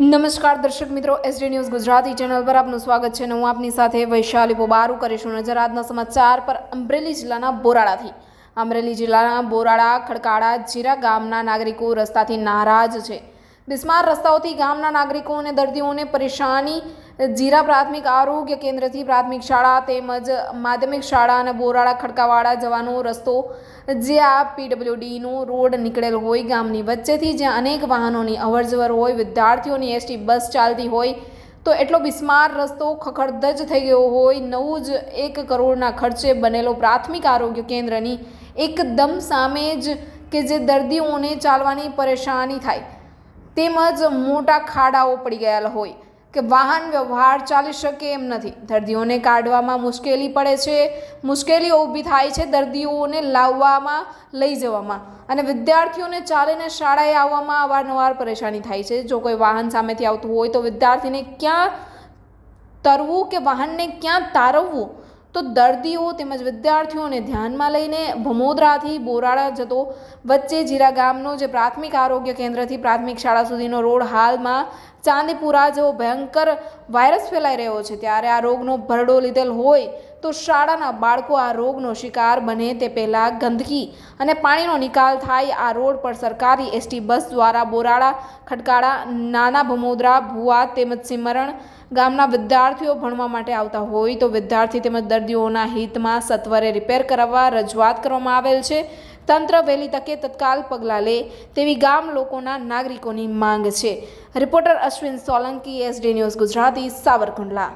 નમસ્કાર દર્શક મિત્રો, એસડી ન્યૂઝ ગુજરાતી ચેનલ પર આપનું સ્વાગત છે. હું આપની સાથે વૈશાલી પોબારુ કરીશું નજર આજના સમાચાર પર. અમરેલી જિલ્લાના બોરાડાથી. અમરેલી જિલ્લાના બોરાડા ખડકાળા જીરા ગામના નાગરિકો રસ્તાથી નારાજ છે. બિસ્માર રસ્તાઓથી ગામના નાગરિકો અને દર્દીઓને પરેશાની. જીરા પ્રાથમિક આરોગ્ય કેન્દ્રથી પ્રાથમિક શાળા તેમજ માધ્યમિક શાળા અને બોરાડા ખડકાવાડા જવાનો રસ્તો જ્યાં PWDનો રોડ નીકળેલ હોય, ગામની વચ્ચેથી જ્યાં અનેક વાહનોની અવરજવર હોય, વિદ્યાર્થીઓની એસટી બસ ચાલતી હોય, તો એટલો બિસ્માર રસ્તો ખખડધજ થઈ ગયો હોય. નવું જ 1 કરોડના ખર્ચે બનેલો પ્રાથમિક આરોગ્ય કેન્દ્રની એકદમ સામે જ કે જે દર્દીઓને ચાલવાની પરેશાની થાય, તેમજ મોટા ખાડાઓ પડી ગયેલા હોય કે વાહન વ્યવહાર ચાલી શકે એમ નથી. દર્દીઓને કાઢવામાં મુશ્કેલી પડે છે, મુશ્કેલીઓ ઊભી થાય છે દર્દીઓને લાવવામાં, લઈ જવામાં, અને વિદ્યાર્થીઓને ચાલીને શાળાએ આવવામાં અવારનવાર પરેશાની થાય છે. જો કોઈ વાહન સામેથી આવતું હોય તો વિદ્યાર્થીને ક્યાં તરવું કે વાહનને ક્યાં તારવવું, તો દર્દીઓ તેમજ વિદ્યાર્થીઓને ધ્યાનમાં લઈને ભમોદરાથી બોરાડા જતો વચ્ચે જીરા ગામનો જે પ્રાથમિક આરોગ્ય કેન્દ્રથી પ્રાથમિક શાળા સુધીનો રોડ હાલમાં ચાંદીપુરા જેવો ભયંકર વાયરસ ફેલાઈ રહ્યો છે. ત્યારે આ રોગનો ભરડો લીધેલ હોય તો શાળાના બાળકો આ રોગનો શિકાર બને તે પહેલાં ગંદકી અને પાણીનો નિકાલ થાય. આ રોડ પર સરકારી એસટી બસ દ્વારા બોરાડા ખડકાળા, નાના ભમોદરા, ભુવા તેમજ સિમરણ ગામના વિદ્યાર્થીઓ ભણવા માટે આવતા હોય તો વિદ્યાર્થી તેમજ દર્દીઓના હિતમાં સત્વરે રિપેર કરાવવા રજૂઆત કરવામાં આવેલ છે. તંત્ર વહેલી તકે તત્કાલ પગલાં લે તેવી ગામ લોકોના નાગરિકોની માંગ છે. Reporter Ashwin Solanki, SD news Gujarati, Savarkundla.